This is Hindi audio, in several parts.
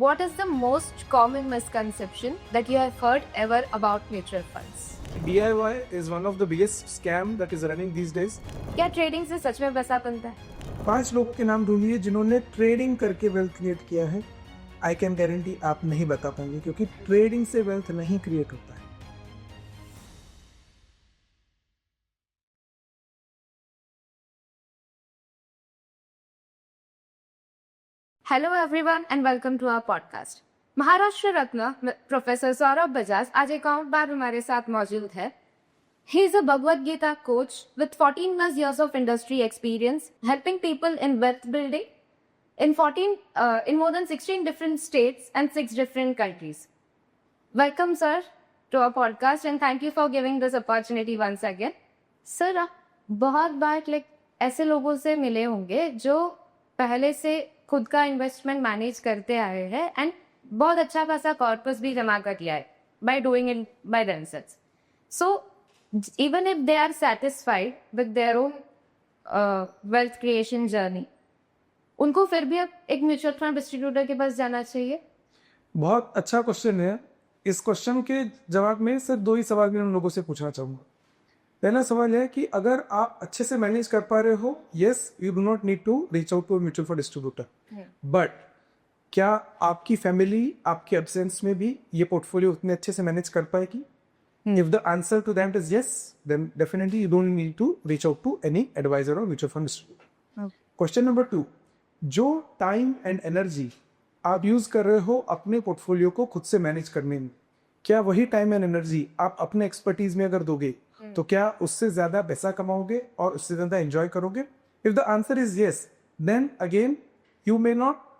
what is the most common misconception that you have heard ever about mutual funds? DIY is one of the biggest scam that is running these days. क्या ट्रेडिंग से सच में पैसा बनता है? 5 लोगों के नाम ढूंढिए जिन्होंने ट्रेडिंग करके वेल्थ क्रिएट किया है. आई कैन गारंटी आप नहीं बता पाएंगे क्योंकि ट्रेडिंग से वेल्थ नहीं क्रिएट होता है. Hello everyone and welcome to our podcast. Maharashtra Ratna professor Saurabh Bajaj आज एक और बार हमारे साथ मौजूद है. He is a Bhagavad Gita coach with 14 plus years of industry experience, helping people in wealth building in more than 16 different states and 6 different countries. Welcome, sir, to our podcast and thank you for giving this opportunity once again. Sir, आप बहुत बार ऐसे लोगों से मिले होंगे जो पहले से खुद का इन्वेस्टमेंट मैनेज करते आए हैं एंड बहुत अच्छा खासा कॉर्पस भी जमा कर लिया है by doing it by themselves. So even if they are satisfied with their own wealth creation journey, उनको फिर भी अब एक म्यूचुअल फंड डिस्ट्रीब्यूटर के पास जाना चाहिए? बहुत अच्छा क्वेश्चन है. इस क्वेश्चन के जवाब में सिर्फ 2 ही सवाल मैं उन लोगों से पूछना चाहूँगा. पहला सवाल है कि अगर आप अच्छे से मैनेज कर पा रहे हो, yes you do not need to reach out to mutual fund distributor. But क्या आपकी फैमिली आपके एब्सेंस में भी ये पोर्टफोलियो उतने अच्छे से मैनेज कर पाएगी? If the answer to that is yes, then definitely you don't need to reach out to any advisor और mutual fund distributor. Question number 2, जो टाइम एंड एनर्जी आप यूज कर रहे हो अपने पोर्टफोलियो को खुद से मैनेज करने में, क्या वही टाइम एंड एनर्जी आप अपने एक्सपर्टीज में अगर दोगे तो क्या उससे ज्यादा पैसा कमाओगे और उससे ज्यादा एंजॉय करोगे? If the answer is yes, then again you may not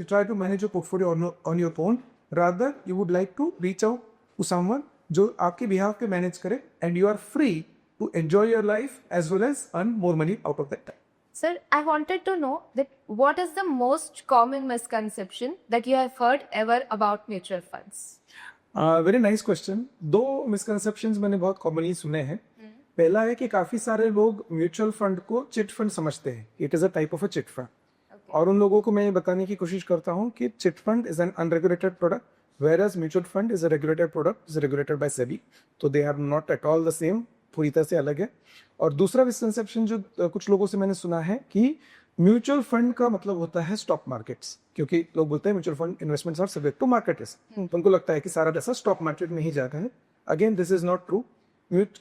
try to manage your portfolio on your own. Rather, you would like to reach out to someone जो आपके behalf पे manage करे, and you are free to enjoy your life as well as earn more money out of that time. Sir, I wanted to know that what is the most common misconception that you have heard ever about mutual funds? Very nice question. 2 misconceptions मैंने बहुत कॉमनली सुने हैं. पहला है कि काफी सारे लोग म्यूचुअल फंड को चिट फंड समझते हैं. It is a type of a chit fund. और उन लोगों को मैं ये बताने की कोशिश करता हूँ कि chit fund is an unregulated product, whereas mutual fund is a regulated product, is regulated by SEBI. तो they are not at all the same, पूरी तरह से अलग है. और दूसरा मिसकंसेप्शन जो कुछ लोगों से मैंने सुना है कि म्यूचुअल फंड का मतलब होता है स्टॉक मार्केट्स, क्योंकि लोग बोलते हैं mutual fund investments are subject to market risk. तो उनको लगता है कि सारा पैसा स्टॉक मार्केट में ही जाता है. Again this is not true.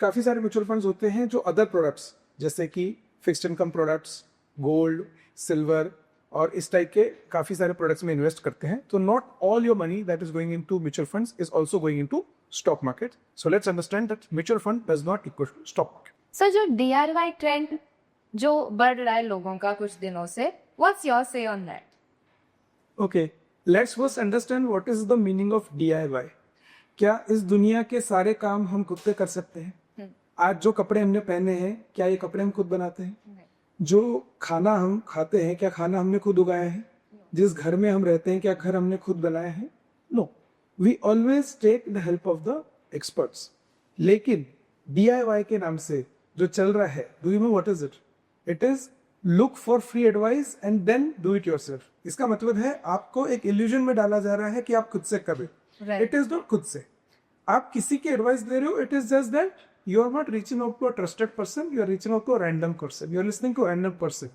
काफी सारे म्यूचुअल फंड्स होते हैं जो अदर प्रोडक्ट्स जैसे कि fixed income products, gold, silver और इस टाइप के काफी सारे प्रोडक्ट्स में इन्वेस्ट करते हैं. तो not all your money that is going into mutual funds is also going into stock market. So let's understand that mutual fund does not equal to stock market. Sir, जो DIY ट्रेंड जो बढ़ रहा है लोगों का कुछ दिनों से, what's your say on that? Okay, let's first understand what is the meaning of DIY. क्या इस दुनिया के सारे काम हम खुद से कर सकते हैं? आज जो कपड़े हमने पहने हैं, क्या ये कपड़े हम खुद बनाते हैं? जो खाना हम खाते हैं, क्या खाना हमने खुद उगाया है? जिस घर में हम रहते हैं, क्या घर हमने खुद बनाया है? No, we always take the help of the experts. लेकिन DIY के नाम से जो चल रहा है, do you know what is it? It is look for free advice and then do it yourself. इसका मतलब है आपको एक इल्यूजन में डाला जा रहा है कि आप खुद से कर रहे हो. इट इज नॉट खुद से. आप किसी की एडवाइस दे रहे हो. It is just that you are not reaching out to a trusted person, you are reaching out to a random person, you are listening to a random person.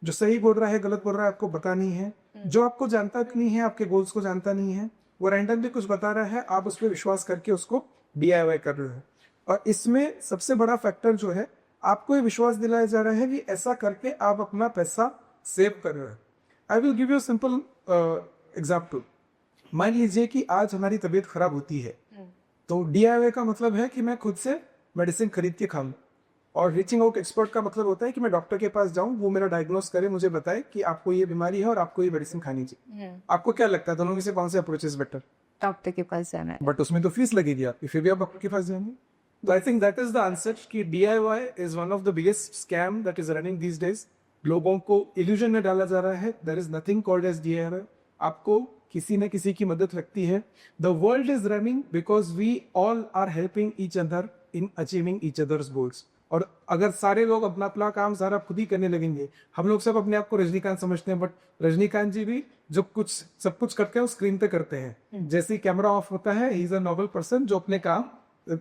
जो सही बोल रहा है, गलत बोल रहा है, आपको पता नहीं है. जो आपको जानता नहीं है, आपके गोल्स को जानता नहीं है, वो रैंडम भी कुछ बता रहा है, आप उस पर विश्वास करके उसको DIY कर रहे हो. और इसमें सबसे बड़ा फैक्टर जो है, आपको ये विश्वास दिलाया जा रहा है कि ऐसा करके आप अपना पैसा सेव कर रहे हो. I will give you simple example. मान लीजिए कि आज हमारी तबीयत खराब होती है, तो DIY का मतलब है कि मैं खुद से मेडिसिन खरीद के खाऊं. और रीचिंग आउट एक्सपर्ट का मतलब होता है कि मैं डॉक्टर के पास जाऊं, वो मेरा डायग्नोस करे, मुझे बताए कि आपको ये बीमारी है और आपको ये मेडिसिन खानी चाहिए. आपको क्या लगता है दोनों में से कौन से अप्रोच इज बेटर? डॉक्टर के पास जाना है. बट उसमें तो फीस लगेगी आपकी, फिर भी आप डॉक्टर के पास जाएंगे. तो I think that is the answer कि DIY is one of the biggest scam that is running these days. लोगों को इल्यूजन में डाला जा रहा है. There is nothing called as DIY. आपको किसी न किसी की मदद लगती है. The world is running because we all are helping each other in achieving each other's goals. और अगर सारे लोग अपना अपना काम सारा खुद ही करने लगेंगे, हम लोग सब अपने आप को रजनीकांत समझते हैं, बट रजनीकांत जी भी जो कुछ सब कुछ करते हैं वो स्क्रीन पे करते हैं। जैसे ही कैमरा ऑफ होता है, he is a normal person जो अपने काम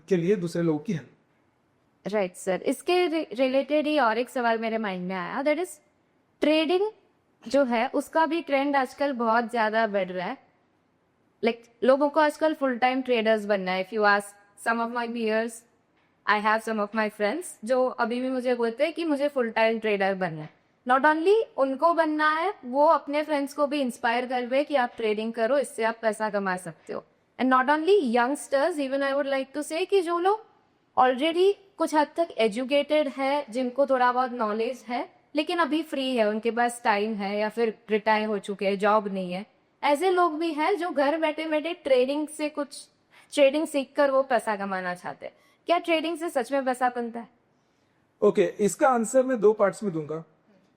के लिए दूसरे लोगों की हेल्प। राइट सर, इसके रिलेटेड ही और एक सवाल मेरे माइंड में आया, दैट इज ट्रेडिंग जो है उसका भी ट्रेंड आजकल बहुत ज्यादा बढ़ रहा है। लाइक लोगों को आजकल फुल टाइम ट्रेडर्स बनना है। If you ask some of my peers, I have some of my friends जो अभी भी मुझे बोलते हैं कि मुझे फुल टाइम ट्रेडर बनना है। नॉट ओनली उनको बनना है, वो अपने फ्रेंड्स को भी इंस्पायर कर रहे हैं कि आप ट्रेडिंग करो, इससे आप पैसा कमा सकते हो। And not only youngsters, even I would like to say कि जो लोग ऑलरेडी कुछ हद तक एजुकेटेड है, जिनको थोड़ा बहुत नॉलेज है, लेकिन अभी फ्री है, उनके पास टाइम है या फिर रिटायर हो चुके हैं, जॉब नहीं है, ऐसे लोग भी हैं जो घर बैठे बैठे ट्रेडिंग सीख कर वो पैसा कमाना चाहते हैं। क्या ट्रेडिंग से सच में पैसा बनता है? ओके, इसका आंसर मैं 2 पार्ट्स में दूंगा।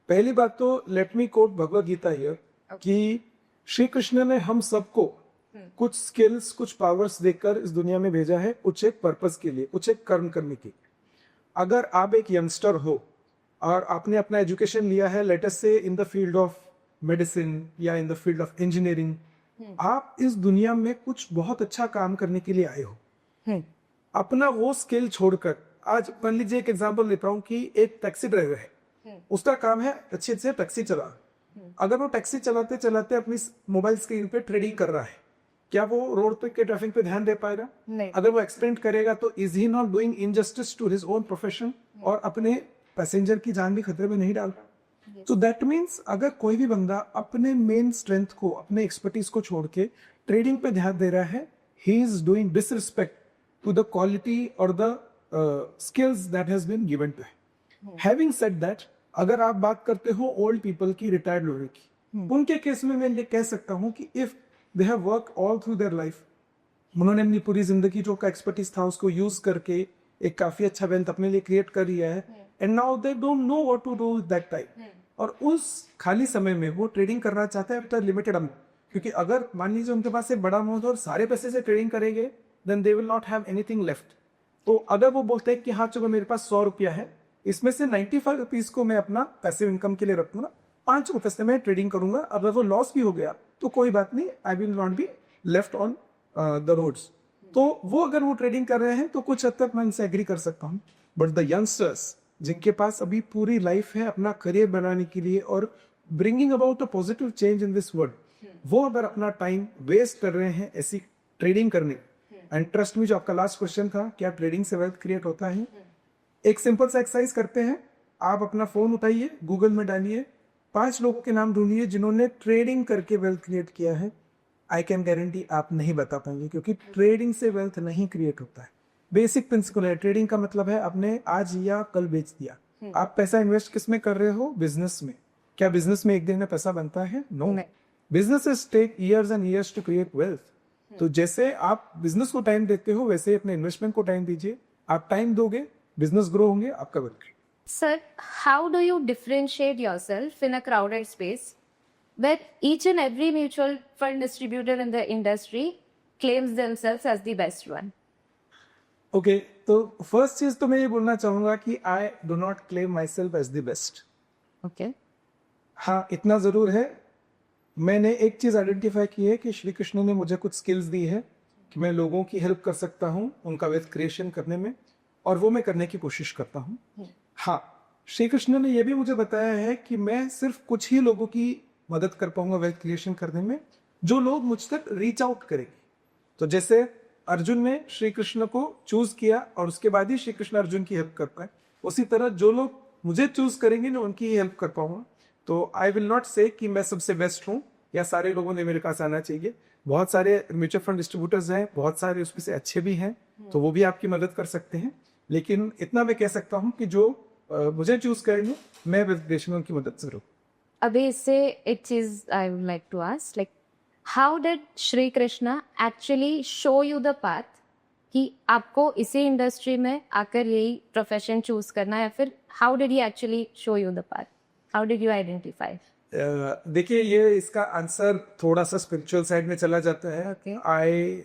पहली बात तो let me quote Bhagavad Gita here कि श्री कृष्ण ने हम सबको कुछ स्किल्स, कुछ पावर्स देकर इस दुनिया में भेजा है, कुछ एक पर्पस के लिए, कुछ एक कर्म करने के। अगर आप एक यंगस्टर हो और आपने अपना एजुकेशन लिया है, let us say in the field of medicine या in the field of engineering, आप इस दुनिया में कुछ बहुत अच्छा काम करने के लिए आए हो। अपना वो स्किल छोड़कर, आज मान लीजिए एक एग्जांपल लेता हूँ कि एक टैक्सी ड्राइवर है, उसका काम है अच्छे से टैक्सी चला। अगर वो टैक्सी चलाते चलाते अपनी मोबाइल स्क्रीन पे ट्रेडिंग कर रहा है, क्या वो रोड पे के ट्रैफिक पे ध्यान दे पाएगा? नहीं। अगर वो एक्सपेरिमेंट करेगा तो is he not doing injustice to his own profession और अपने पैसेंजर की जान भी खतरे में नहीं डालता? तो दैट मीन्स अगर कोई भी बंदा अपने मेन स्ट्रेंथ को, अपने एक्सपर्टीज को छोड़ के ट्रेडिंग पे ध्यान दे रहा है, he is doing disrespect to the quality or the skills that has been given to him. Having said that, अगर आप बात करते हो ओल्ड पीपल की, रिटायर्ड लोगों की, उनके केस में मैं ये कह सकता हूँ कि if they have work all through their life, उन्होंने अपनी पूरी जिंदगी जो का एक्सपर्टीज था उसको यूज करके एक काफी अच्छा वेल्थ अपने लिए क्रिएट कर लिया है, and now they don't know what to do with that time, और उस खाली समय में वो ट्रेडिंग करना चाहते हैं विद लिमिटेड अमाउंट। क्योंकि अगर मान लीजिए उनके पास एक बड़ा अमाउंट और सारे पैसे से ट्रेडिंग करेंगे, then they will not have anything left. तो अगर वो बोलते हैं कि हाँ चलो मेरे पास 100 रुपया है, इसमें से 95 रुपीज को मैं अपना पैसिव इनकम के लिए रखूंगा, 5 रुपए से मैं ट्रेडिंग करूंगा, अगर वो लॉस भी हो गया तो कोई बात नहीं, I will not be left on the roads. तो वो अगर वो ट्रेडिंग कर रहे हैं तो कुछ हद तक मैं इनसे एग्री कर सकता हूँ। बट द यंगस्टर्स जिनके पास अभी पूरी लाइफ है अपना करियर बनाने के लिए और bringing about a positive change in this world, वो अगर अपना टाइम वेस्ट कर रहे हैं ऐसी ट्रेडिंग करने, एंड ट्रस्ट मी, जो आपका लास्ट क्वेश्चन था, क्या ट्रेडिंग से वेल्थ क्रिएट होता है? एक सिंपल सा एक्सरसाइज करते हैं, आप अपना फोन उठाइए, गूगल में डालिए, 5 लोगों के नाम ढूंढिए जिन्होंने ट्रेडिंग करके वेल्थ क्रिएट किया है। आई कैन गारंटी आप नहीं बता पाएंगे, क्योंकि ट्रेडिंग से वेल्थ नहीं क्रिएट होता है। बेसिक प्रिंसिपल है, ट्रेडिंग का मतलब है आपने आज या कल बेच दिया। आप पैसा इन्वेस्ट किस में कर रहे हो? बिजनेस में। क्या बिजनेस में एक दिन में पैसा बनता है? No. Businesses take years and years to create wealth. तो जैसे आप बिजनेस को टाइम देते हो, वैसे अपने इन्वेस्टमेंट को टाइम दीजिए। आप टाइम दोगे, बिजनेस ग्रो होंगे, आपका wealth. Sir, how do you differentiate yourself in a crowded space where each and every mutual fund distributor in the industry claims themselves as the best one? Okay, तो फर्स्ट चीज तो मैं ये बोलना चाहूंगा कि I do not claim myself as the best. Okay. हाँ, इतना जरूर है, मैंने एक चीज आइडेंटिफाई की है कि श्री कृष्ण ने मुझे कुछ स्किल्स दी है कि मैं लोगों की हेल्प कर सकता हूँ उनका वेल्थ क्रिएशन करने में, और वो मैं करने की कोशिश करता हूँ। हाँ, श्री कृष्ण ने यह भी मुझे बताया है कि मैं सिर्फ कुछ ही लोगों की मदद कर पाऊंगा वेल्थ क्रिएशन करने में, जो लोग मुझ तक रीच आउट करेंगे। तो जैसे अर्जुन ने श्री कृष्ण को चूज किया और उसके बाद ही श्री कृष्ण अर्जुन की हेल्प कर पाए, उसी तरह जो लोग मुझे चूज करेंगे ना उनकी ही हेल्प कर पाऊंगा। तो आई विल नॉट से कि मैं सबसे बेस्ट हूँ या सारे लोगों ने मेरे पास आना चाहिए। बहुत सारे म्यूचुअल फंड डिस्ट्रीब्यूटर्स हैं, बहुत सारे उसमें से अच्छे भी हैं, तो वो भी आपकी मदद कर सकते हैं। लेकिन इतना मैं कह सकता हूँ कि जो मुझे चूज करेंगे, मैं वेल्थ क्रिएशन में उनकी मदद जरूर। अभी इससे एक चीज I would like to ask, like how did Shri Krishna actually show you the path कि आपको इसी इंडस्ट्री में आकर यही प्रोफेशन चूज करना है, या फिर how did he actually show you the path? How did you identify? देखिए, ये इसका आंसर थोड़ा सा स्पिरिचुअल साइड में चला जाता है। Okay. I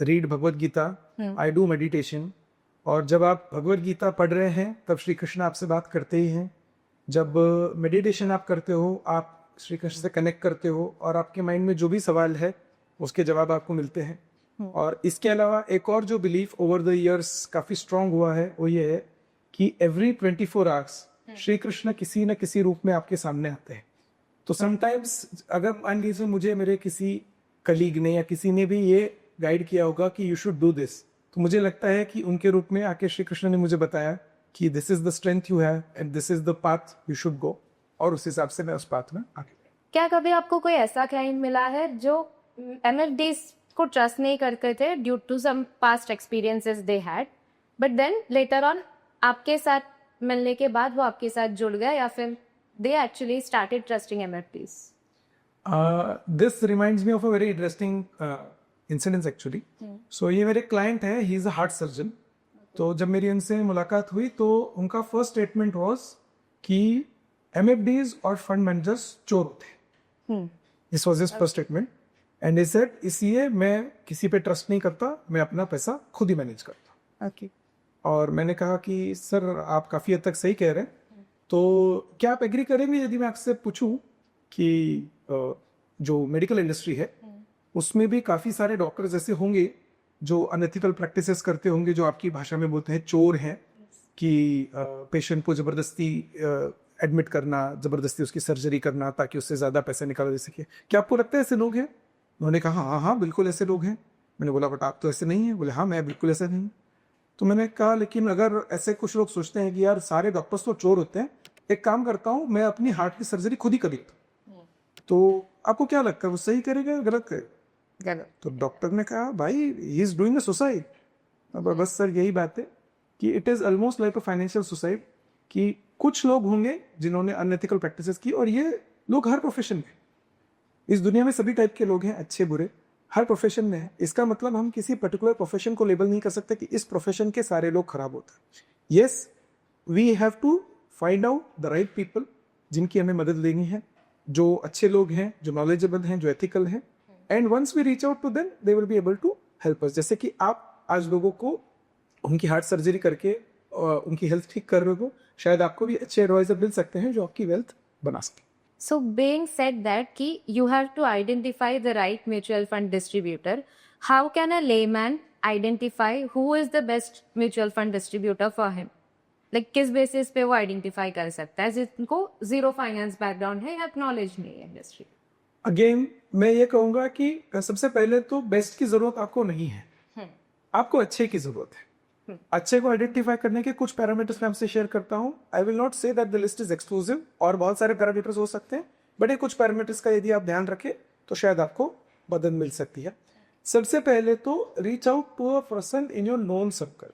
read Bhagavad Gita, I do meditation, और जब आप भगवत गीता पढ़ रहे हैं तब श्री कृष्ण आपसे बात करते ही हैं। जब मेडिटेशन आप करते हो, आप श्री कृष्ण से कनेक्ट करते हो और आपके माइंड में जो भी सवाल है उसके जवाब आपको मिलते हैं। और इसके अलावा एक और जो बिलीफ ओवर द इयर्स काफ़ी स्ट्रांग हुआ है वो ये है कि एवरी 24 आवर्स श्री कृष्ण किसी न किसी रूप में आपके सामने आते हैं। तो समटाइम्स अगर मान लीजिए मुझे मेरे किसी कलीग ने या किसी ने भी ये गाइड किया होगा कि यू शुड डू दिस, तो मुझे लगता है कि उनके रूप में आके श्री कृष्ण ने मुझे बताया कि this is the strength you have and this is the path you should go, और उस हिसाब से मैं उस पाथ में आगे। क्या कभी आपको कोई ऐसा क्लाइंट मिला है जो MFDs को ट्रस्ट नहीं करते थे due to some past experiences they had, but then later on आपके साथ मिलने के बाद वो आपके साथ जुड़ गया या फिर they actually started trusting MFDs? This reminds me of a very interesting incidence actually. So ये मेरे क्लाइंट है, he is a heart surgeon. तो जब मेरी उनसे मुलाकात हुई तो उनका फर्स्ट स्टेटमेंट वाज कि MFDs और फंड मैनेजर्स चोर होते हैं। This was his first statement and he said इसलिए मैं किसी पे ट्रस्ट नहीं करता, मैं अपना पैसा खुद ही मैनेज करता। ओके। और मैंने कहा कि सर आप काफ़ी हद तक सही कह रहे हैं, तो क्या आप एग्री करेंगे यदि मैं आपसे पूछूं कि जो मेडिकल इंडस्ट्री है उसमें भी काफ़ी सारे डॉक्टर्स ऐसे होंगे जो अनएथिकल प्रैक्टिसेस करते होंगे, जो आपकी भाषा में बोलते हैं चोर हैं, कि पेशेंट को ज़बरदस्ती एडमिट करना, ज़बरदस्ती उसकी सर्जरी करना ताकि उससे ज़्यादा पैसे निकाला जा सके। क्या आपको लगता है ऐसे लोग हैं? उन्होंने कहा हाँ हाँ बिल्कुल ऐसे लोग हैं। मैंने बोला बट आप तो ऐसे नहीं हैं। बोले हाँ मैं बिल्कुल ऐसा नहीं हूँ। तो मैंने कहा लेकिन अगर ऐसे कुछ लोग सोचते हैं कि यार सारे डॉक्टर्स तो चोर होते हैं, एक काम करता हूँ मैं अपनी हार्ट की सर्जरी खुद ही कर लेता हूँ, तो आपको क्या लगता है वो सही करेगा या गलत करेगा? गलत। तो डॉक्टर ने कहा भाई he is doing a suicide. अब बस सर यही बात है कि it is almost like a financial suicide, कि कुछ लोग होंगे जिन्होंने अनएथिकल प्रैक्टिसेस की, और ये लोग हर प्रोफेशन में, इस दुनिया में सभी टाइप के लोग हैं, अच्छे बुरे हर प्रोफेशन में है। इसका मतलब हम किसी पर्टिकुलर प्रोफेशन को लेबल नहीं कर सकते कि इस प्रोफेशन के सारे लोग खराब होते हैं। Yes, we have to find out the right people जिनकी हमें मदद लेनी है, जो अच्छे लोग हैं, जो नॉलेजेबल हैं, जो एथिकल हैं, and once we reach out to them they will be able to help us. जैसे कि आप आज लोगों को उनकी हार्ट सर्जरी करके उनकी हेल्थ ठीक कर रहे हो, शायद आपको भी अच्छे एडवाइजर मिल सकते हैं जो आपकी वेल्थ बना सके। So being said that कि you have to identify the right mutual fund distributor, how can a layman identify who is the best mutual fund distributor for him? Like किस बेसिस पे वो आइडेंटिफाई कर सकता है जिनको जीरो फाइनेंस बैकग्राउंड है या नॉलेज नहीं है इंडस्ट्री? अगेन मैं ये कहूंगा कि सबसे पहले तो बेस्ट की जरूरत आपको नहीं है, आपको अच्छे की जरूरत है। अच्छे को आइडेंटिफाई करने के कुछ पैरामीटर्स मैं आपसे शेयर करता हूं। आई will not say that the list is exclusive, और बहुत सारे पैरामीटर्स हो सकते हैं, बट ये कुछ पैरामीटर्स का यदि आप ध्यान रखें तो शायद आपको मदद मिल सकती है। सबसे पहले तो reach out to a person in your known circle,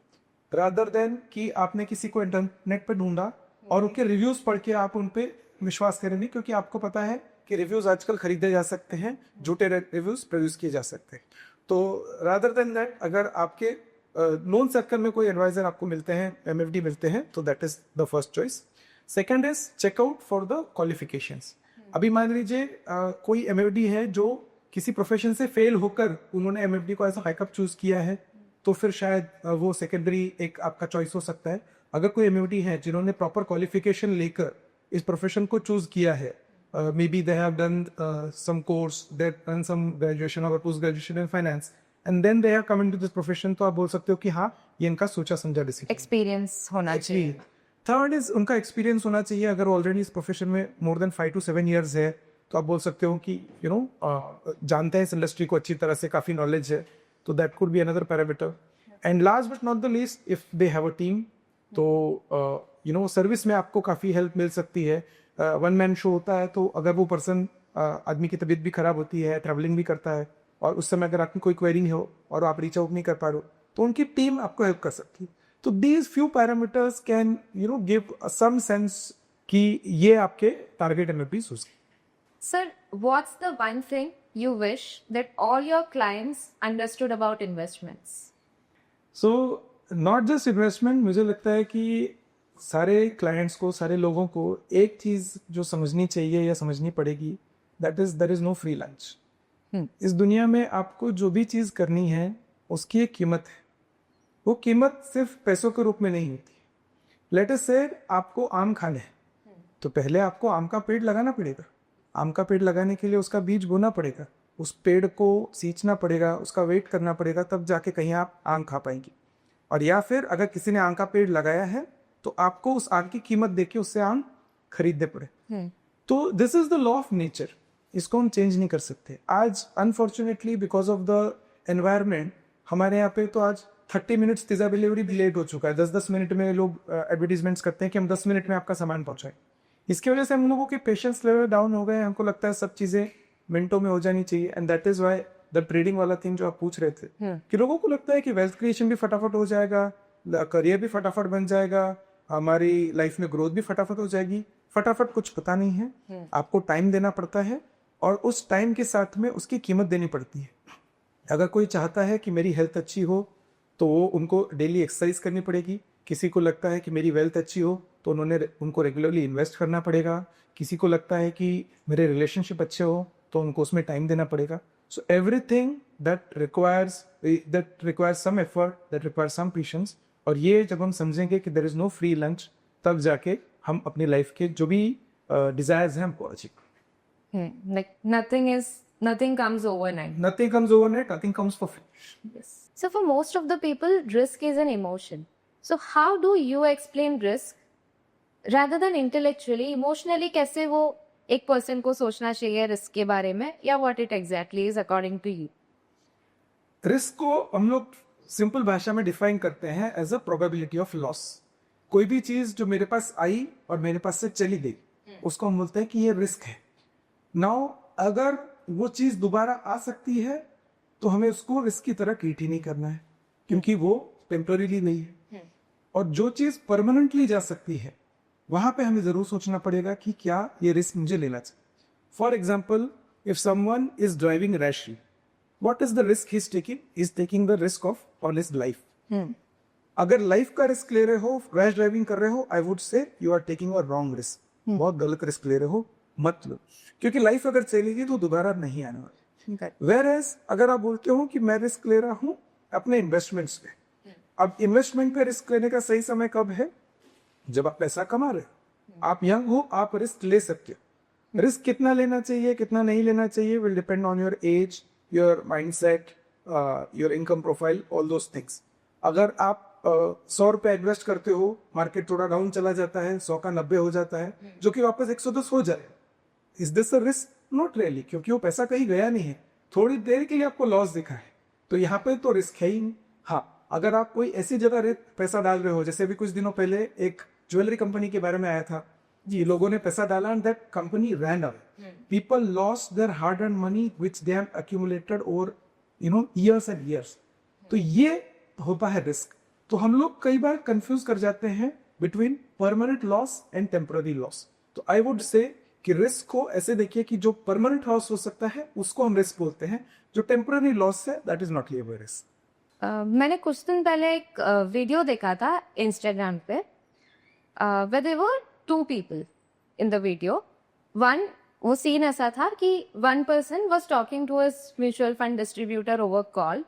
rather than कि आपने किसी को इंटरनेट पर ढूंढा और उनके रिव्यूज पढ़ के आप उन पे विश्वास करें नहीं, क्योंकि आपको पता है कि रिव्यूज आजकल खरीदे जा सकते हैं, झूठे रिव्यूज प्रोड्यूस किए जा सकते हैं। तो रादर देन दैट, अगर आपके नोन सर्कल में कोई एडवाइजर आपको मिलते हैं, MFD मिलते हैं, तो that is the first choice. Second is check out for the qualifications. अभी मान लीजिए कोई MFD है जो किसी प्रोफेशन से फेल होकर उन्होंने MFD को एज अ बैकअप चूज किया है, तो फिर शायद वो सेकेंडरी एक आपका चॉइस हो सकता है। अगर कोई MFD है जिन्होंने प्रॉपर क्वालिफिकेशन लेकर इस प्रोफेशन को चूज किया है, may be they have done some course, they done some graduation और post graduation in finance, and then they are coming to this profession, तो आप बोल सकते हो कि हाँ ये इनका सोचा समझा डिसीजन। एक्सपीरियंस होना चाहिए। थर्ड इज उनका एक्सपीरियंस होना चाहिए। अगर ऑलरेडी इस प्रोफेशन में मोर देन 5 to 7 years है, तो आप बोल सकते हो कि यू नो जानते हैं इस इंडस्ट्री को अच्छी तरह से, काफी नॉलेज है, तो that could be another parameter. And last but not the least, if they have a team, तो यू नो सर्विस में आपको काफी हेल्प मिल सकती है। वन मैन शो होता है, तो अगर वो पर्सन, आदमी की तबीयत भी खराब होती है, ट्रैवलिंग भी करता है, और उस समय अगर आपकी कोई क्वेरी हो और आप रीच आउट नहीं कर पा रहे हो, तो उनकी टीम आपको हेल्प कर सकती है। तो these few parameters can you know give some sense कि ये आपके टारगेट MFDs हो सकते। Sir, what's the one thing you wish that all your clients understood about investments? So not just investment, मुझे लगता है कि सारे क्लाइंट्स को, सारे लोगों को एक चीज जो समझनी चाहिए या समझनी पड़ेगी, that is there is no free lunch. इस दुनिया में आपको जो भी चीज करनी है उसकी एक कीमत है, वो कीमत सिर्फ पैसों के रूप में नहीं होती। लेट अस से आपको आम खाने हैं, तो पहले आपको आम का पेड़ लगाना पड़ेगा। आम का पेड़ लगाने के लिए उसका बीज बोना पड़ेगा, उस पेड़ को सींचना पड़ेगा, उसका वेट करना पड़ेगा, तब जाके कहीं आप आम खा पाएंगे। और या फिर अगर किसी ने आम का पेड़ लगाया है तो आपको उस आम की कीमत देके उससे आम खरीदने पड़े। तो this is the law of nature, इसको हम चेंज नहीं कर सकते। आज unfortunately because of the environment हमारे यहाँ पे तो आज 30 मिनट्स पिज्जा डिलीवरी भी लेट हो चुका है। 10-10 मिनट में लोग एडवर्टीजमेंट्स करते हैं कि हम 10 मिनट में आपका सामान पहुंचाएं। इसकी वजह से हम लोगों के पेशेंस लेवल डाउन हो गए। हमको लगता है सब चीज़ें मिनटों में हो जानी चाहिए, and that is why the trading वाला थिंग जो आप पूछ रहे थे कि लोगों को लगता है कि वेल्थ क्रिएशन भी फटाफट हो जाएगा, करियर भी फटाफट बन जाएगा, हमारी लाइफ में ग्रोथ भी फटाफट हो जाएगी। फटाफट कुछ पता नहीं है, आपको टाइम देना पड़ता है और उस टाइम के साथ में उसकी कीमत देनी पड़ती है। अगर कोई चाहता है कि मेरी हेल्थ अच्छी हो तो वो उनको डेली एक्सरसाइज करनी पड़ेगी। किसी को लगता है कि मेरी वेल्थ अच्छी हो तो उनको रेगुलरली इन्वेस्ट करना पड़ेगा। किसी को लगता है कि मेरे रिलेशनशिप अच्छे हो तो उनको उसमें टाइम देना पड़ेगा। So everything that requires some effort, that requires some patience. और ये जब हम समझेंगे कि there is no free lunch, तब जाके हम अपनी लाइफ के जो भी डिजायर्स हैं हमको achieve. Like nothing comes overnight. Nothing comes overnight, nothing comes for free. Yes. So for most of the people, risk is an emotion. So how do you explain risk rather than intellectually, emotionally कैसे वो एक पर्सन को सोचना चाहिए रिस्क के बारे में, या what it exactly is according to you? Risk को हम लोग सिंपल भाषा में डिफाइन करते हैं as a probability of loss. कोई भी चीज जो मेरे पास आई और मेरे पास से चली गई, उसको हम बोलते हैं कि ये रिस्क है। नाउ अगर वो चीज दोबारा आ सकती है तो हमें उसको रिस्क की तरह ट्रीट ही नहीं करना है, क्योंकि वो टेम्पररी नहीं है। और जो चीज परमानेंटली जा सकती है वहां पे हमें जरूर सोचना पड़ेगा कि क्या ये रिस्क मुझे लेना चाहिए। For example, if someone is driving rashly, what is the risk he's taking? He's taking the risk of on his life. अगर लाइफ का रिस्क ले रहे हो, रैश ड्राइविंग कर रहे हो, I would say you are taking a wrong risk. बहुत गलत रिस्क ले रहे हो, मत लो, क्योंकि लाइफ अगर चलेगी तो दोबारा नहीं आने वाली। वेयरएज अगर आप बोलते हो कि मैं रिस्क ले रहा हूं अपने इन्वेस्टमेंट्स पे, अब इन्वेस्टमेंट पे रिस्क लेने का सही समय कब है? जब आप पैसा कमा रहे हो, आप यंग हो, आप रिस्क ले सकते हो। रिस्क कितना लेना चाहिए, कितना नहीं लेना चाहिए, will depend on your age, your mindset, your income profile, all those things. अगर आप 100 रुपए इन्वेस्ट करते हो, मार्केट थोड़ा डाउन चला जाता है, 100 का 90 हो जाता है, जो कि वापस 110 हो जाए, is this a risk? Not really, क्योंकि वो पैसा कहीं गया नहीं है, थोड़ी देर के लिए आपको लॉस दिखा है, तो यहाँ पे तो रिस्क है ही नहीं। हाँ, अगर आप कोई ऐसी जगह पैसा डाल रहे हो, जैसे अभी कुछ दिनों पहले एक ज्वेलरी कंपनी के बारे में आया था जी, लोगों ने पैसा डाला and that company ran away. People lost their hard earn money which they have accumulated over years and years. तो ये होता है रिस्क। तो हम लोग कई बार कंफ्यूज कर जाते हैं between permanent loss and temporary loss. तो आई वुड से कि रिस्क को ऐसे देखिए कि जो परमानेंट लॉस हो सकता है उसको हम रिस्क बोलते हैं, जो टेम्पररी लॉस है that is not labour risk. मैंने कुछ दिन पहले एक वीडियो देखा था इंस्टाग्राम पे, where there were two people in the video. One, वो सीन ऐसा था कि one person was talking to his mutual fund distributor over call,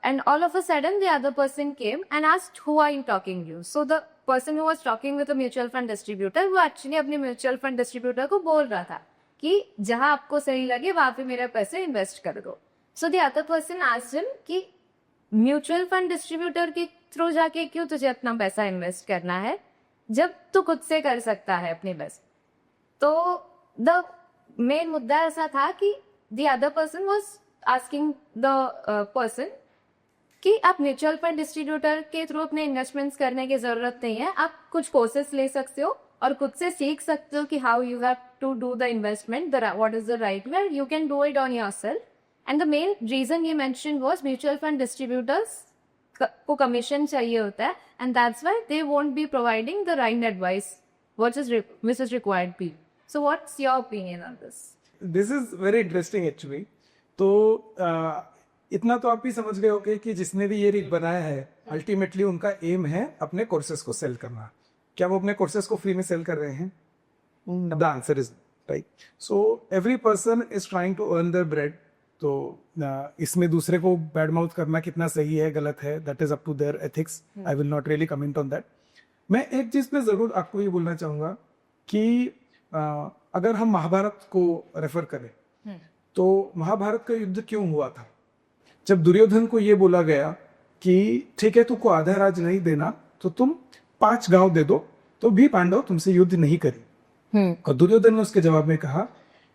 and all of a sudden the other person came and asked, who are you talking to? So the person who was talking with the mutual fund distributor, वो actually अपने mutual fund distributor को बोल रहा था कि जहां आपको सही लगे वहां पे मेरे पैसे इन्वेस्ट कर दो। So the other person asked him कि म्यूचुअल फंड डिस्ट्रीब्यूटर के थ्रू जाके क्यों तुझे अपना पैसा इन्वेस्ट करना है जब तू खुद से कर सकता है अपने पैसे। तो द मेन मुद्दा ऐसा था कि the other person was asking the person कि आप म्यूचुअल फंड डिस्ट्रीब्यूटर के थ्रू अपने इन्वेस्टमेंट्स करने की जरूरत नहीं है, आप कुछ कोर्सेस ले सकते हो और खुद से सीख सकते हो कि how you have to do the investment, what is the right way, you can do it on yourself. And the main reason ये mention was mutual fund distributors को कमीशन चाहिए होता है, and that's why they won't be providing the right advice which is required be. So what's your opinion on this? This is very interesting actually. तो इतना तो आप भी समझ गए होंगे कि जिसने भी ये रील बनाया है अल्टीमेटली उनका एम है अपने कोर्सेज को सेल करना। क्या वो अपने कोर्सेज को फ्री में सेल कर रहे हैं? The answer is right. So every person is trying to earn their bread तो इसमें दूसरे को बैड माउथ करना कितना सही है गलत है, that is up to their ethics. I will not really comment on that. मैं एक चीज पे जरूर आपको ये बोलना चाहूंगा कि अगर हम महाभारत को रेफर करें तो महाभारत का युद्ध क्यों हुआ था? जब दुर्योधन को ये बोला गया कि ठीक है तुमको आधा राज नहीं देना तो तुम 5 गांव दे दो, तो भी पांडव तुमसे युद्ध नहीं करें. और दुर्योधन ने उसके जवाब में कहा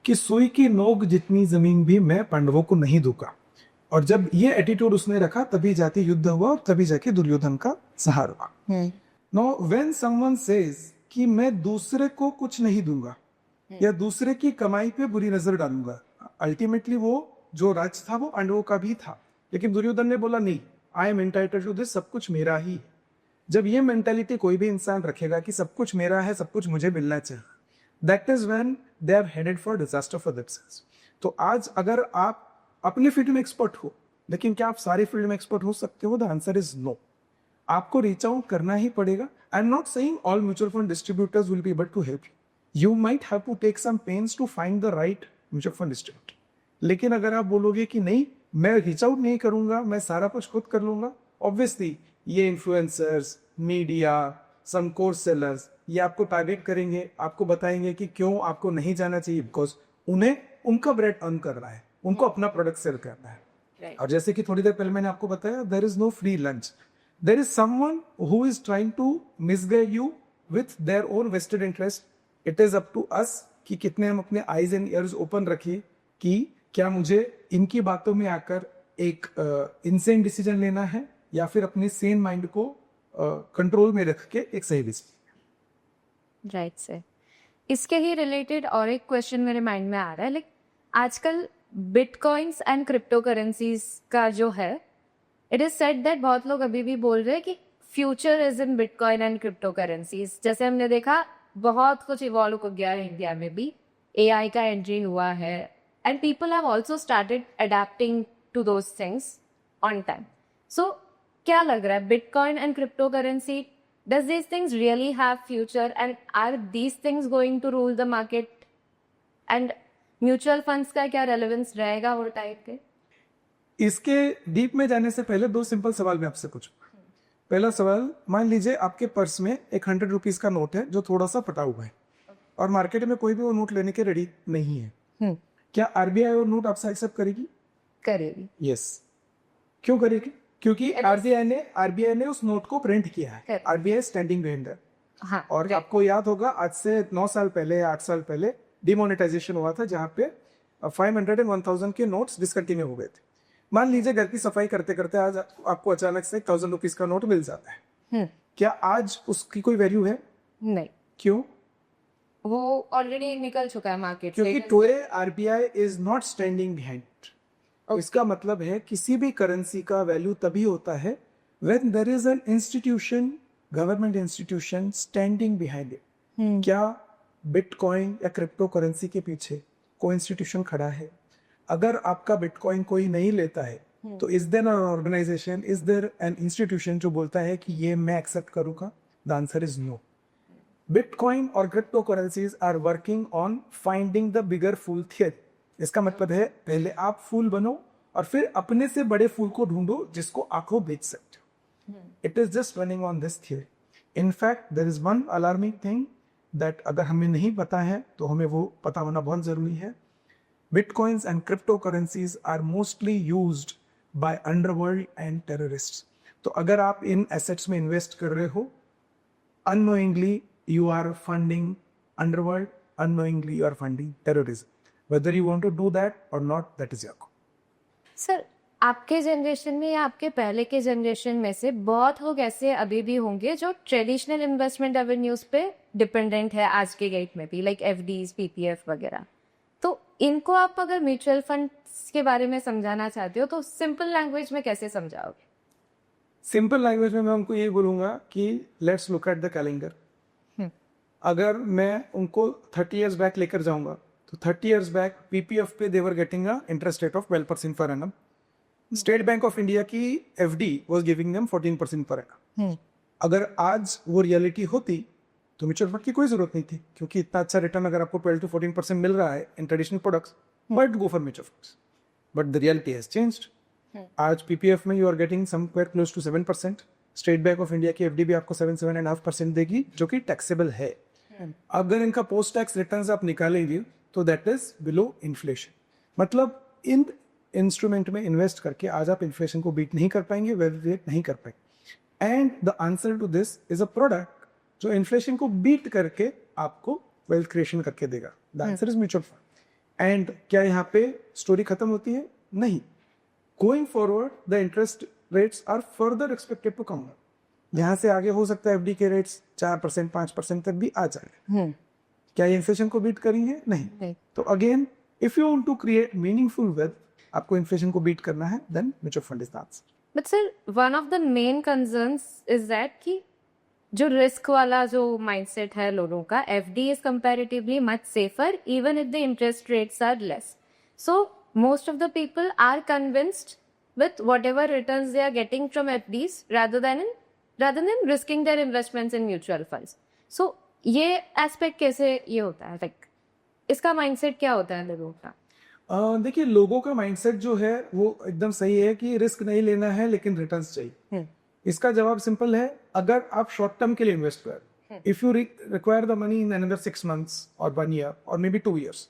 कि सुई की नोक जितनी जमीन भी मैं पांडवों को नहीं दूंगा. और जब ये एटीट्यूड उसने रखा तभी जाके युद्ध हुआ और तभी जाके दुर्योधन का संहार हुआ. नो व्हेन समवन सेज कि मैं दूसरे को कुछ नहीं दूंगा या दूसरे की कमाई पे बुरी नजर डालूंगा, अल्टीमेटली वो जो राज था वो पांडवों का भी था, लेकिन दुर्योधन ने बोला नहीं, I am entitled to this, सब कुछ मेरा ही. जब ये मेंटालिटी कोई भी इंसान रखेगा कि सब कुछ मेरा है, सब कुछ मुझे मिलना चाहिए, that is when they are headed for disaster for themselves. तो आज अगर आप अपने फील्ड में एक्सपर्ट हो, लेकिन क्या आप सारे फील्ड में एक्सपर्ट हो सकते हो? The answer is no. आपको रीच आउट करना ही पड़ेगा. I am not saying all mutual fund distributors will be able to help you. You might have to take some pains to find the right mutual fund distributor. लेकिन अगर आप बोलोगे कि नहीं मैं रीच आउट नहीं करूंगा, मैं सारा कुछ खुद कर लूंगा, ऑब्वियसली ये influencers, media, some course sellers ये आपको टारगेट करेंगे, आपको बताएंगे कि क्यों आपको नहीं जाना चाहिए, बिकॉज उन्हें उनका ब्रेड अर्न करना है, उनको अपना प्रोडक्ट सेल करना है. और जैसे कि थोड़ी देर पहले मैंने आपको बताया, there is no free lunch. There is someone who is trying to misguide you with their own vested interest. It is up to us कि कितने हम अपने आईज एंड ईयर्स ओपन रखिए कि क्या मुझे इनकी बातों में आकर एक इनसेन डिसीजन लेना है या फिर अपने सेन माइंड को कंट्रोल में रख के एक सही डिसीजन. Right sir. इसके ही रिलेटेड और एक क्वेश्चन मेरे माइंड में आ रहा है, लाइक आजकल बिटकॉइंस एंड क्रिप्टो करेंसीज का जो है, इट इज सेड दैट बहुत लोग अभी भी बोल रहे हैं कि future is in bitcoin and crypto currencies. जैसे हमने देखा बहुत कुछ इवॉल्व हो गया है, इंडिया में भी एआई का एंट्री हुआ है and people have also started adapting to those things on time. So क्या लग रहा है, bitcoin and crypto currency, does these things really have future and are these things going to rule the market? and mutual funds का क्या रेलेवेंस रहेगा वो टाइप के? इसके डीप में जाने से पहले 2 सिंपल सवाल मैं आपसे पूछूं. पहला सवाल, मान लीजिए आपके पर्स में एक 100 रुपीज का नोट है जो थोड़ा सा फटा हुआ है और मार्केट में कोई भी वो नोट लेने के रेडी नहीं है. क्या आरबीआई वो नोट आपसे एक्सेप्ट करेगी? करेगी. यस. क्यों करेगी? क्योंकि आरबीआई ने उस नोट को प्रिंट किया है. RBI standing vendor. हाँ, और आपको याद होगा आज से 9 साल पहले या 8 साल पहले डिमोनेटाइजेशन हुआ था जहां पे 500 and 1000 के नोट्स डिसकंटिन्यू हो गए थे. मान लीजिए घर की सफाई करते करते आज आपको अचानक से 1000 रुपीज का नोट मिल जाता है. क्या आज उसकी कोई वैल्यू है? नहीं. क्यों? वो ऑलरेडी निकल चुका है मार्केट से. क्योंकि today RBI is not standing behind. इसका मतलब है किसी भी करेंसी का वैल्यू तभी होता है when there is an institution, government institution standing behind it. क्या बिटकॉइन या क्रिप्टो करेंसी के पीछे कोई इंस्टीट्यूशन खड़ा है? अगर आपका बिटकॉइन कोई नहीं लेता है तो is there an organization, is there an institution जो बोलता है कि ये मैं एक्सेप्ट करूंगा? The answer is no. Bitcoin और crypto currencies are working on finding the bigger fool theory. इसका मतलब है पहले आप फूल बनो और फिर अपने से बड़े फूल को ढूंढो जिसको आंखों बेच सकते हो. It is just running on this theory. In fact there is one alarming thing that अगर हमें नहीं पता है तो हमें वो पता होना बहुत जरूरी है. Bitcoins and cryptocurrencies are mostly used by underworld and terrorists. तो अगर आप इन एसेट्स में इन्वेस्ट कर रहे हो, unknowingly you are funding underworld, unknowingly you are funding terrorism. Whether you want to do that or not, that is your call. Sir, आपके जनरेशन में या आपके पहले के जनरेशन में से बहुत लोग ऐसे अभी भी होंगे जो ट्रेडिशनल इन्वेस्टमेंट एवेन्यूज पे डिपेंडेंट है आज के डेट में भी, लाइक एफडीज, पीपीएफ वगैरह. तो इनको आप अगर म्यूचुअल फंड्स के बारे में समझाना चाहते हो तो सिंपल लैंग्वेज में कैसे समझाओगे? सिंपल लैंग्वेज में मैं उनको ये बोलूंगा कि let's look at the calendar. अगर मैं उनको 30 इयर्स बैक लेकर जाऊंगा तो 30 इयर्स बैक पीपीएफ पे they were getting a interest rate of 12% per annum. State Bank of India की FD was giving them 14% per annum. अगर आज वो रियलिटी होती तो म्यूचुअल फंड की कोई जरूरत नहीं थी, क्योंकि इतना अच्छा रिटर्न अगर आपको 12 to 14% मिल रहा है in traditional products, why to go for mutual funds? But the reality has changed. आज पीपीएफ में you are getting somewhere close to 7%. State Bank of India की एफडी भी आपको 7.5% देगी, जो कि टैक्सेबल है. अगर इनका पोस्ट टैक्स रिटर्न्स आप निकालेंगे तो दैट इज बिलो इन्फ्लेशन. मतलब इन इंस्ट्रूमेंट में इन्वेस्ट करके आज आप इन्फ्लेशन को बीट नहीं कर पाएंगे, वैल्यूएट नहीं कर पाएंगे. And the answer to this is a product जो इन्फ्लेशन को बीट करके आपको वेल्थ क्रिएशन करके देगा. The answer is mutual fund. And क्या यहाँ पे स्टोरी खत्म होती है? नहीं. Going forward the interest rates are further expected to come. यहाँ से आगे हो सकता है एफडी के रेट्स 4% 5% तक भी आ जाए. क्या ये इन्फ्लेशन को बीट करेंगे? नहीं. तो again if you want to create meaningful wealth, आपको इन्फ्लेशन को बीट करना है, then mutual fund is the answer. But sir, one of the main concerns is that कि जो रिस्क वाला जो माइंडसेट है लोगों का, FD is comparatively much safer even if the interest rates are less. So most of the people are convinced with whatever returns they are getting from FDs rather than risking their investments in mutual funds. So ये एस्पेक्ट कैसे ये होता है, लाइक इसका माइंडसेट क्या होता है लोगों का? देखिए, लोगों का माइंडसेट जो है वो एकदम सही है कि रिस्क नहीं लेना है लेकिन रिटर्न्स चाहिए. इसका जवाब सिंपल है. अगर आप शॉर्ट टर्म के लिए इन्वेस्ट कर, if you require the money in another 6 months और 1 year और मे बी 2 years,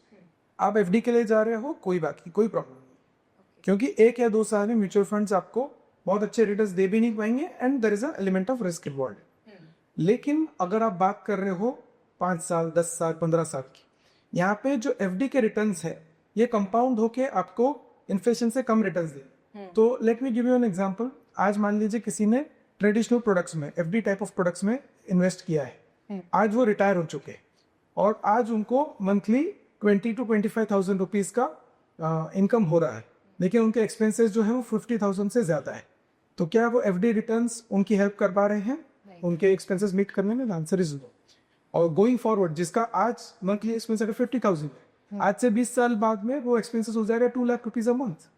आप एफडी के लिए जा रहे हो, कोई बात नहीं, कोई प्रॉब्लम नहीं. क्योंकि 1 या 2 साल में म्यूचुअल फंड्स आपको बहुत अच्छे रिटर्न्स दे भी नहीं पाएंगे and there is a element of risk involved. लेकिन अगर आप बात कर रहे हो 5 साल 10 साल 15 साल की, यहाँ पे जो एफडी के रिटर्न्स है ये कंपाउंड होके आपको इन्फ्लेशन से कम रिटर्न्स दे. तो let me give you an example. आज मान लीजिए किसी ने ट्रेडिशनल प्रोडक्ट्स में, एफडी टाइप ऑफ प्रोडक्ट्स में इन्वेस्ट किया है. आज वो रिटायर हो चुके हैं और आज उनको मंथली 20 to 25,000 रुपीज का इनकम हो रहा है, लेकिन उनके एक्सपेंसेस जो है वो 50,000 से ज्यादा है. तो क्या वो एफडी रिटर्न्स उनकी हेल्प कर पा रहे हैं उनके एक्सपेंसेस मीट करने में? Answer is no. और गोइंग फॉरवर्ड जिसका आज मंथली एक्सपेंस अगर 50,000 है, आज से 20 साल बाद में वो एक्सपेंसेस हो जाएगा 2 लाख रुपीज अ मंथ.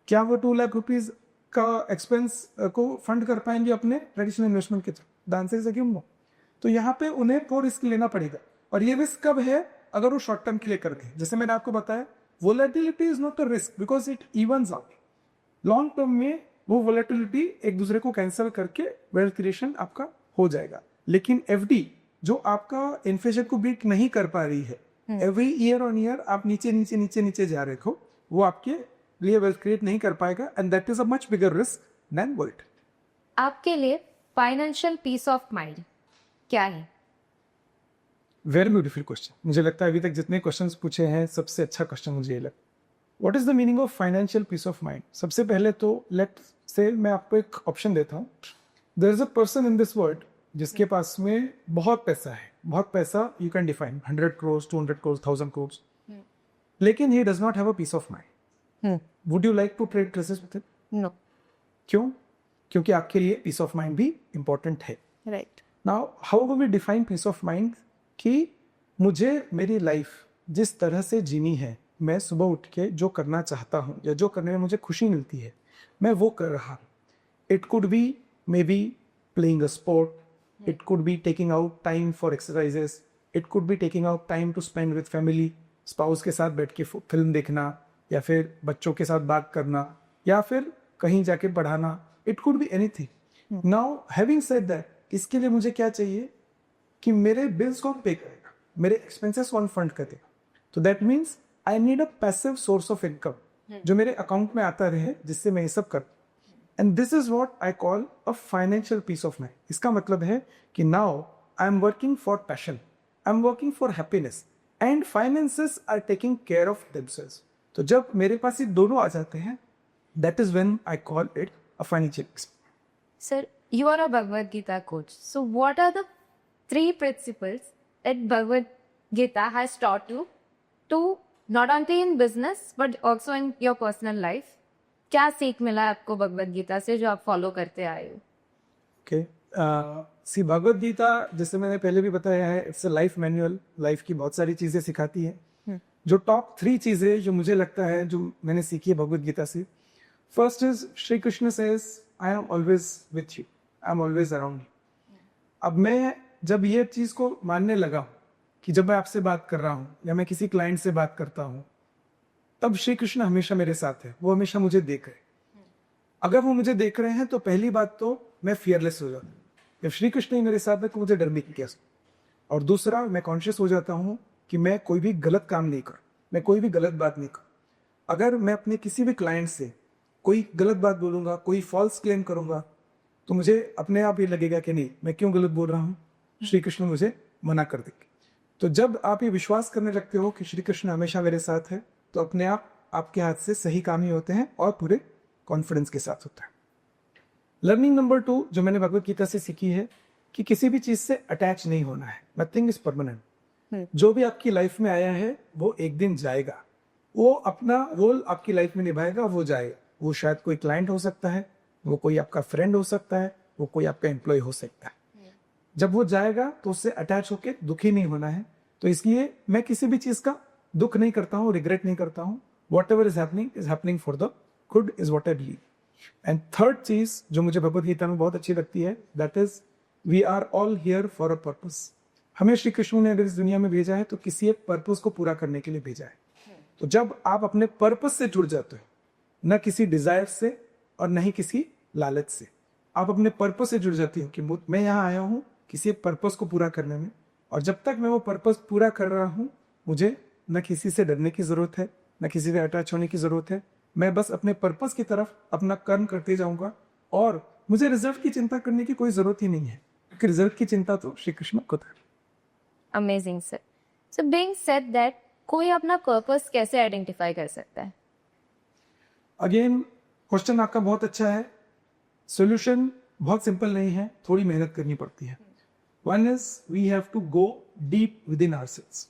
क्या वो 2 लाख रुपीज का एक्सपेंस को फंड कर पाएंगे अपने ट्रेडिशनल इन्वेस्टमेंट के through? The answer is again no. तो यहाँ पे उन्हें वो रिस्क लेना पड़ेगा. और ये रिस्क कब है? अगर वो शॉर्ट टर्म के लिए करते हैं. जैसे मैंने आपको बताया, volatility is not a risk because it evens out. Long term में वो वोलेटिलिटी एक दूसरे को कैंसिल करके वेल्थ क्रिएशन आपका हो जाएगा. लेकिन एफडी जो आपका इन्फ्लेशन को बीट नहीं कर पा रही है, एवरी ईयर ऑन ईयर आप नीचे नीचे नीचे नीचे जा रहे हो, वो आपके लिए वेल्थ क्रिएट नहीं कर पाएगा and that is a much bigger risk than volatility. आपके लिए फाइनेंशियल पीस ऑफ माइंड क्या है? Very beautiful question. मुझे लगता है अभी तक जितने क्वेश्चंस पूछे हैं सबसे अच्छा क्वेश्चन मुझे ये लगा. What is the meaning of financial peace of mind? सबसे पहले तो लेट से मैं आपको एक ऑप्शन देता हूँ. There is a person in this world जिसके पास में बहुत पैसा है. बहुत पैसा you can define 100 crores 200 crores 1000 crores, लेकिन he does not have a peace of mind. Would you like to trade places with him? No. क्यों? क्योंकि आपके लिए पीस ऑफ माइंड भी इंपॉर्टेंट है. Right. Now how do we define peace of mind? कि मुझे मेरी लाइफ जिस तरह से जीनी है, मैं सुबह उठ के जो करना चाहता हूँ या जो करने में मुझे खुशी मिलती है, मैं वो कर रहा हूँ. It could be maybe playing a sport, it could be taking out time for exercises, it could be taking out time to spend with family, spouse के साथ बैठ के फिल्म देखना, या फिर बच्चों के साथ बात करना, या फिर कहीं जाके पढ़ाना. It could be anything. Now having said that, इसके लिए मुझे क्या चाहिए कि मेरे बिल्स कौन पे करेगा, मेरे एक्सपेंसेस कौन फंड करेगा. तो that means I need a passive source of income जो मेरे अकाउंट में आता रहे, जिससे मैं ये सब कर. And this is what I call a financial peace of mind. इसका मतलब है कि now I am working for passion, I am working for happiness and finances are taking care of themselves. तो जब मेरे पास ये दोनों आ जाते हैं, that is when I call it a financial peace. Sir, you are a Bhagavad Gita coach. So what are the 3 principles that Bhagavad Gita has taught you to not only in business but also in your personal life? क्या सीख मिला आपको भगवद गीता से जो आप फॉलो करते आए हो? ओके, सी भगवद गीता, जैसे मैंने पहले भी बताया है, it's a life manual. Life की बहुत सारी चीजें सिखाती है. जो टॉप 3 चीजें जो मुझे लगता है जो मैंने सीखी है भगवद गीता से, first is Shri Krishna says I am always with you, I am always around you. अब मैं जब ये चीज को मानने लगा हूं कि जब मैं आपसे बात कर रहा हूं या मैं किसी क्लाइंट से बात करता हूं, तब श्री कृष्ण हमेशा मेरे साथ है, वो हमेशा मुझे देख रहे हैं। अगर वो मुझे देख रहे हैं तो पहली बात तो मैं फियरलेस हो जाता हूँ। जब श्री कृष्ण ही मेरे साथ है तो मुझे डर भी क्या। और दूसरा, मैं कॉन्शियस हो जाता हूँ कि मैं कोई भी गलत काम नहीं कर, मैं कोई भी गलत बात नहीं कर। अगर मैं अपने किसी भी क्लाइंट से कोई गलत बात बोलूंगा, कोई फॉल्स क्लेम करूंगा, तो मुझे अपने आप ये लगेगा कि नहीं, मैं क्यों गलत बोल रहा हूँ, श्री कृष्ण मुझे मना कर देंगे। तो जब आप ये विश्वास करने लगते हो कि श्री कृष्ण हमेशा मेरे साथ है, तो अपने आप आपके हाथ से सही काम ही होते हैं और पूरे कॉन्फिडेंस के साथ होता है। लर्निंग नंबर 2 जो मैंने भगवत गीता से सीखी है कि किसी भी चीज से अटैच नहीं होना है। Nothing is permanent. जो भी आपकी लाइफ में आया है वो एक दिन जाएगा, वो अपना रोल आपकी लाइफ में निभाएगा, वो जाएगा। वो शायद कोई क्लाइंट हो सकता है, वो कोई आपका फ्रेंड हो सकता है, वो कोई आपका एम्प्लॉय हो सकता है। जब वो जाएगा तो उससे अटैच होकर दुखी नहीं होना है। तो इसलिए मैं किसी भी चीज का दुख नहीं करता हूँ, रिग्रेट नहीं करता हूँ। What ever is happening for the good is what I believe. And third चीज जो मुझे भगवत गीता में बहुत अच्छी लगती है, that is we are all here for a purpose. हमें श्री कृष्ण ने अगर इस दुनिया में भेजा है तो किसी एक पर्पस को पूरा करने के लिए भेजा है। तो जब आप अपने पर्पस से जुड़ जाते हो, न किसी डिजायर से और न ही किसी लालच से, आप अपने पर्पस से जुड़ जाती हो कि मैं यहाँ आया हूँ किसी एक पर्पस को पूरा करने में, और जब तक मैं वो पर्पस पूरा कर रहा हूँ मुझे न किसी से डरने की जरूरत है, न किसी से अटैच होने की जरूरत है। मैं बस अपने पर्पस की तरफ अपना कर्म करते जाऊंगा और मुझे रिजल्ट की चिंता करने की कोई जरूरत ही नहीं है, क्योंकि रिजल्ट की चिंता तो श्री कृष्ण खुद है। Amazing sir. So being said that, कोई अपना पर्पस कैसे आइडेंटिफाई कर सकता है? अगेन क्वेश्चन आपका बहुत अच्छा है। सॉल्यूशन बहुत सिंपल नहीं है, थोड़ी मेहनत करनी पड़ती है। One is we have to go deep within ourselves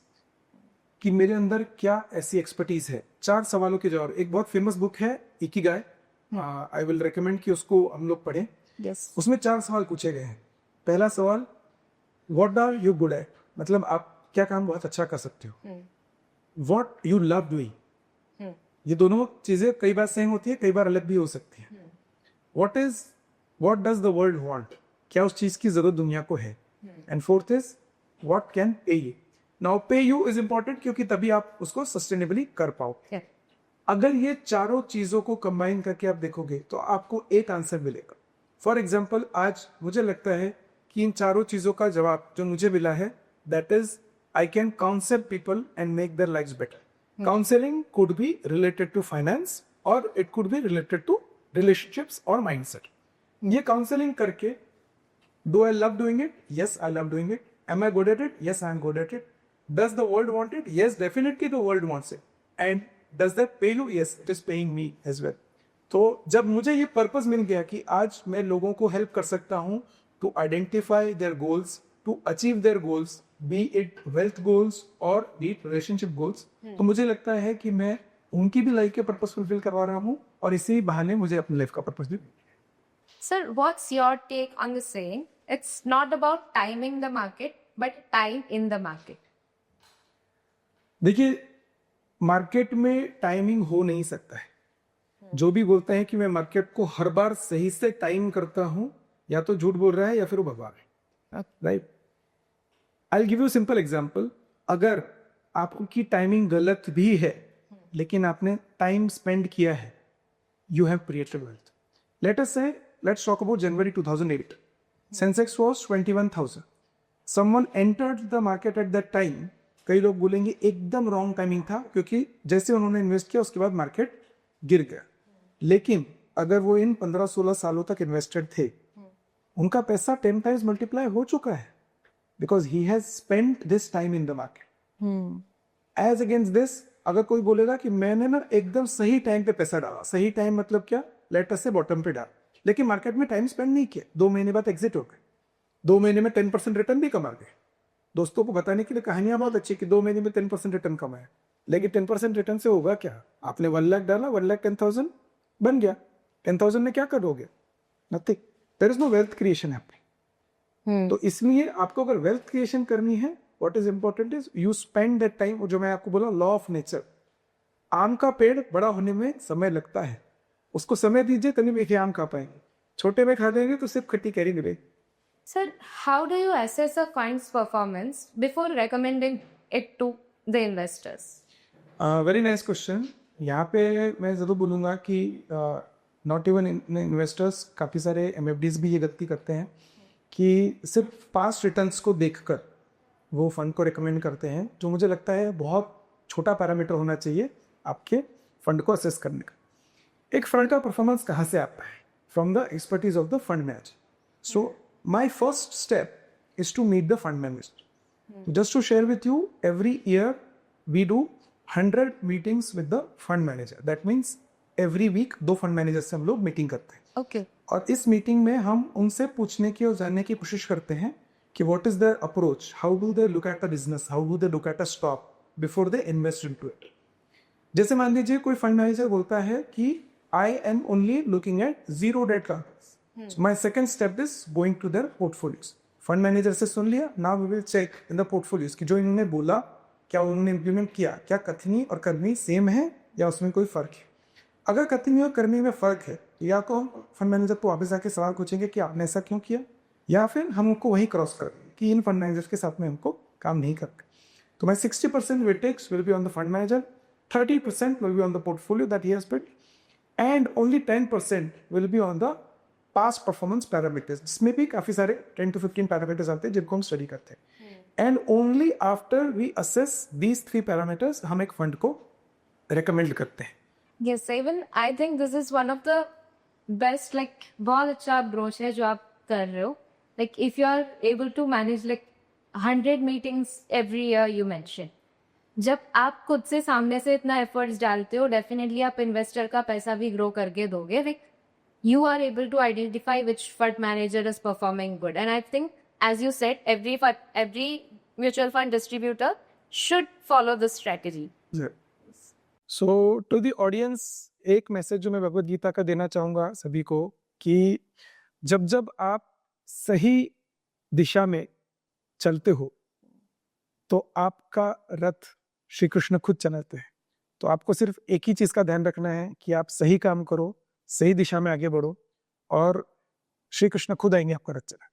कि मेरे अंदर क्या ऐसी एक्सपर्टीज है। 4 सवालों के जवाब। एक बहुत फेमस बुक है इकिगाई, आई विल रिकमेंड कि उसको हम लोग पढ़ें। उसमें 4 सवाल पूछे गए हैं। पहला सवाल, what are you good at, मतलब आप क्या काम बहुत अच्छा कर सकते हो। व्हाट यू लव डूइंग, ये दोनों चीजें कई बार सेम होती है, कई बार अलग भी हो सकती है। What does the world want, क्या उस चीज की जरूरत दुनिया को है। And fourth is what can pay you. Now पे यू इज इंपॉर्टेंट क्योंकि तभी आप उसको सस्टेनेबली कर पाओ। अगर ये चारों चीजों को कंबाइन करके आप देखोगे तो आपको एक आंसर मिलेगा। फॉर एग्जाम्पल, आज मुझे लगता है कि इन चारों चीजों का जवाब जो मुझे मिला है, that is I can council people and make their lives better. Counselling could be related to finance or it could be related to relationships or mindset. ये काउंसलिंग करके, do I love doing it? Yes, I love doing it. Am I good at it? Yes, I am good at it. Does the world want it? Yes, definitely the world wants it. And does that pay you? Yes, it is paying me as well. तो जब मुझे ये पर्पस मिल गया कि आज मैं लोगों को हेल्प कर सकता हूँ to identify their goals, to achieve their goals, be it wealth goals और बी इट रिलेशनशिप गोल्स, तो मुझे लगता है कि मैं उनकी भी लाइफ के पर्पस फुलफिल करवा रहा हूँ और इसी बहाने मुझे अपनी लाइफ का पर्पस भी। Sir, what's your take on the saying, it's not about timing the market but time in the market? देखिए, मार्केट में टाइमिंग हो नहीं सकता है। जो भी बोलता है कि मैं मार्केट को हर बार सही से टाइम करता हूं, या तो झूठ बोल रहा है या फिर वो भगवान है। Right, I give you simple example. अगर आपकी टाइमिंग गलत भी है लेकिन आपने टाइम स्पेंड किया है, you have created wealth. Let's talk about January 2008। Sensex was 21,000। Someone entered the market at that time. कई लोग बोलेंगे एकदम रॉन्ग टाइमिंग था, क्योंकि जैसे उन्होंने इन्वेस्ट किया उसके बाद मार्केट गिर गया। लेकिन अगर वो इन 15-16 सालों तक इन्वेस्टेड थे, उनका पैसा 10 टाइम्स मल्टीप्लाई हो चुका है, because he has spent this time in the market. As against this, अगर कोई बोलेगा कि मैंने ना एकदम सही टाइम पे पैसा डाला, सही टाइम मतलब क्या, लेट अस से बॉटम पे डाला, लेकिन मार्केट में टाइम स्पेंड नहीं किया, 2 महीने बाद एग्जिट हो गए, 2 महीने में 10% रिटर्न भी कमा गए। दोस्तों को बताने के लिए कहानियां बहुत अच्छी कि 2 महीने में 10% रिटर्न कमाया, लेकिन 10% रिटर्न से होगा क्या? आपने 1 लाख डाला, 1,10,000 बन गया, 10,000 में क्या करोगे? Nothing. There is no wealth creation happening. तो इसलिए आपको अगर वेल्थ क्रिएशन करनी है, what is important is you spend that time. जो मैं आपको बोला, लॉ ऑफ नेचर, आम का पेड़ बड़ा होने में समय लगता है, उसको समय दीजिए तभी मीठे आम खा पाएंगे। छोटे में खा देंगे तो सिर्फ खट्टी कैरी मिलेगी। Sir, how do you assess a coin's performance before recommending it to the investors? Very nice question. यहाँ पे मैं ज़रूर बोलूँगा कि नॉट इवन इन्वेस्टर्स, काफ़ी सारे एमएफडीज भी ये गलती करते हैं कि सिर्फ पास्ट रिटर्न्स को देखकर वो फंड को रिकमेंड करते हैं, जो मुझे लगता है बहुत छोटा पैरामीटर होना चाहिए आपके फंड को असेस करने का। एक फंड का परफॉर्मेंस कहाँ से आता है? From the expertise of the fund manager. So my first step is to meet the fund manager. Just to share with you, every year we do 100 meetings with the fund manager. That means every week 2 fund managers से हम लोग मीटिंग करते हैं. Okay. और इस मीटिंग में हम उनसे पूछने की और जानने की कोशिश करते हैं कि what is their approach, how do they look at the business, how do they look at a stock before they invest into it. जैसे मान लीजिए कोई फंड मैनेजर बोलता है कि I am only looking at zero debt companies. So my second step is going to their portfolios. Fund manager से सुन लिया, now we will check in the portfolios कि जो इन्होंने बोला क्या उन्होंने इम्प्लीमेंट किया, क्या कथनी और करनी सेम है या उसमें कोई फर्क है. अगर कथनी और करनी में फर्क है या तो हम फंड मैनेजर को वापस आके सवाल पूछेंगे कि आपने ऐसा क्यों किया, या फिर हम उनको वही क्रॉस कर देंगे कि इन फंड मैनेजर्स के साथ में हमको काम नहीं करते. तो my 60% weightage will be on the fund manager, 30% will be on the portfolio that he has built, and only 10% will be on the past performance parameters, जिसमें भी काफ़ी सारे 10 to 15 पैरामीटर्स आते हैं जिनको हम स्टडी करते हैं. And only after we assess these 3 parameters हम एक फंड को रिकमेंड करते हैं. Yes, even I think this is one of the best, like बहुत अच्छा अप्रोच है जो आप कर रहे हो. Like if you are able to manage like 100 meetings every year you mentioned, जब आप खुद से सामने से इतना एफर्ट्स डालते हो, डेफिनेटली आप इन्वेस्टर का पैसा भी ग्रो करके दोगे. Like you are able to identify which fund manager is performing good, and I think, as you said, every mutual fund distributor should follow this strategy. So to the audience, एक मैसेज जो मैं भगवद गीता का देना चाहूँगा सभी को कि जब जब आप सही दिशा में चलते हो तो आपका रथ श्री कृष्ण खुद चलाते हैं. तो आपको सिर्फ एक ही चीज़ का ध्यान रखना है कि आप सही काम करो, सही दिशा में आगे बढ़ो, और श्री कृष्ण खुद आएंगे आपका रथ चलाने.